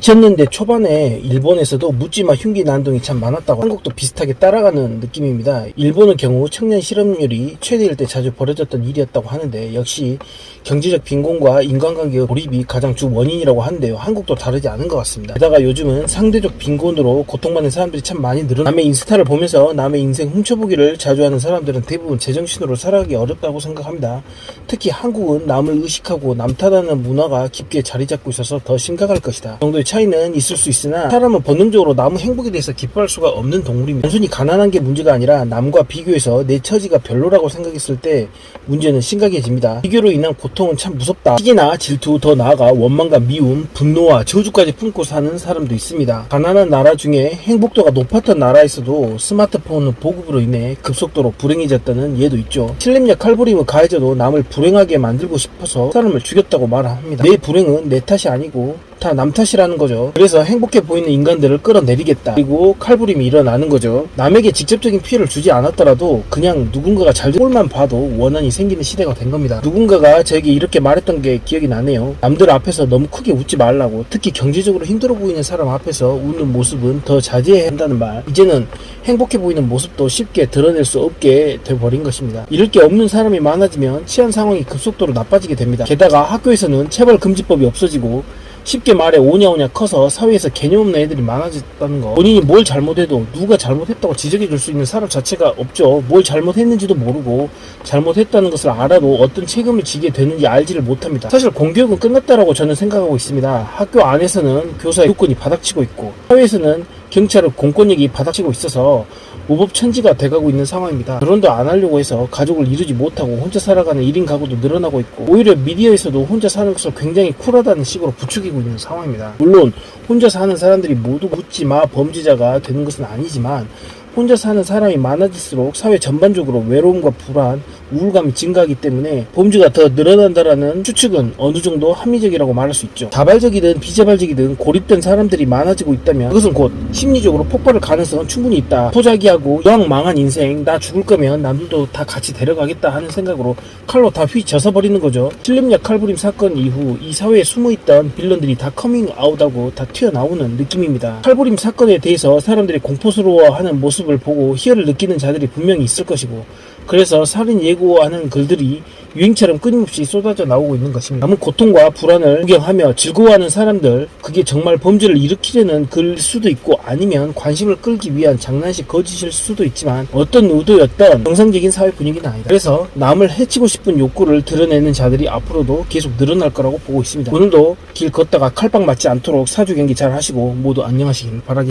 2000년대 초반에 일본에서도 묻지마 흉기 난동이 참 많았다고 한국도 비슷하게 따라가는 느낌입니다. 일본의 경우 청년 실업률이 최대일 때 자주 벌어졌던 일이었다고 하는데 역시 경제적 빈곤과 인간관계의 고립이 가장 주 원인이라고 하는데요. 한국도 다르지 않은 것 같습니다. 게다가 요즘은 상대적 빈곤으로 고통받는 사람들이 참 많이 늘어나 남의 인스타를 보면서 남의 인생 훔쳐보기를 자주 하는 사람들은 대부분 제정신으로 살아가기 어렵다고 생각합니다. 특히 한국은 남을 의식하고 남 탓하는 문화가 깊게 자리 잡고 있어서 더 심각할 것이다. 이 정도의 차이는 있을 수 있으나 사람은 본능적으로 남의 행복에 대해서 기뻐할 수가 없는 동물입니다. 단순히 가난한 게 문제가 아니라 남과 비교해서 내 처지가 별로라고 생각했을 때 문제는 심각해집니다. 비교로 인한 고통은 참 무섭다. 시기나 질투, 더 나아가 원망과 미움, 분노와 저주까지 품고 사는 사람도 있습니다. 가난한 나라 중에 행복도가 높았던 나라에서도 스마트폰 보급으로 인해 급속도로 불행해졌다는 예도 있죠. 실렘력 칼부림을 가해져도 남을 불행하게 만들고 싶어서 사람을 죽였다고 말합니다. 내 불행은 내 탓이 아니고 다 남 탓이라는 거죠. 그래서 행복해 보이는 인간들을 끌어내리겠다. 그리고 칼부림이 일어나는 거죠. 남에게 직접적인 피해를 주지 않았더라도 그냥 누군가가 잘 꼴만 봐도 원한이 생기는 시대가 된 겁니다. 누군가가 저에게 이렇게 말했던 게 기억이 나네요. 남들 앞에서 너무 크게 웃지 말라고. 특히 경제적으로 힘들어 보이는 사람 앞에서 웃는 모습은 더 자제해야 한다는 말. 이제는 행복해 보이는 모습도 쉽게 드러낼 수 없게 돼버린 것입니다. 이럴 게 없는 사람이 많아지면 치안 상황이 급속도로 나빠지게 됩니다. 게다가 학교에서는 체벌금지법이 없어지고 쉽게 말해 오냐오냐 커서 사회에서 개념 없는 애들이 많아졌다는 거. 본인이 뭘 잘못해도 누가 잘못했다고 지적해 줄 수 있는 사람 자체가 없죠. 뭘 잘못했는지도 모르고 잘못했다는 것을 알아도 어떤 책임을 지게 되는지 알지를 못합니다. 사실 공교육은 끝났다라고 저는 생각하고 있습니다. 학교 안에서는 교사의 교권이 바닥치고 있고 사회에서는 경찰의 공권력이 바닥치고 있어서 무법천지가 돼가고 있는 상황입니다. 결혼도 안 하려고 해서 가족을 이루지 못하고 혼자 살아가는 1인 가구도 늘어나고 있고 오히려 미디어에서도 혼자 사는 것을 굉장히 쿨하다는 식으로 부추기고 있는 상황입니다. 물론 혼자 사는 사람들이 모두 묻지마 범죄자가 되는 것은 아니지만 혼자 사는 사람이 많아질수록 사회 전반적으로 외로움과 불안, 우울감이 증가하기 때문에 범죄가 더 늘어난다라는 추측은 어느 정도 합리적이라고 말할 수 있죠. 자발적이든 비자발적이든 고립된 사람들이 많아지고 있다면 그것은 곧 심리적으로 폭발할 가능성은 충분히 있다. 포자기하고 이왕 망한 인생 나 죽을 거면 남들도 다 같이 데려가겠다 하는 생각으로 칼로 다 휘져서 버리는 거죠. 실렘력 칼부림 사건 이후 이 사회에 숨어있던 빌런들이 다 커밍아웃하고 다 튀어나오는 느낌입니다. 칼부림 사건에 대해서 사람들이 공포스러워하는 모습 을 보고 희열을 느끼는 자들이 분명히 있을 것이고 그래서 살인 예고하는 글들이 유행처럼 끊임없이 쏟아져 나오고 있는 것입니다. 남은 고통과 불안을 구경하며 즐거워하는 사람들 그게 정말 범죄를 일으키려는 글 수도 있고 아니면 관심을 끌기 위한 장난식 거짓일 수도 있지만 어떤 의도였던 정상적인 사회 분위기는 아니다. 그래서 남을 해치고 싶은 욕구를 드러내는 자들이 앞으로도 계속 늘어날 거라고 보고 있습니다. 오늘도 길 걷다가 칼빵 맞지 않도록 사주 경기 잘 하시고 모두 안녕하시길 바라겠습니다.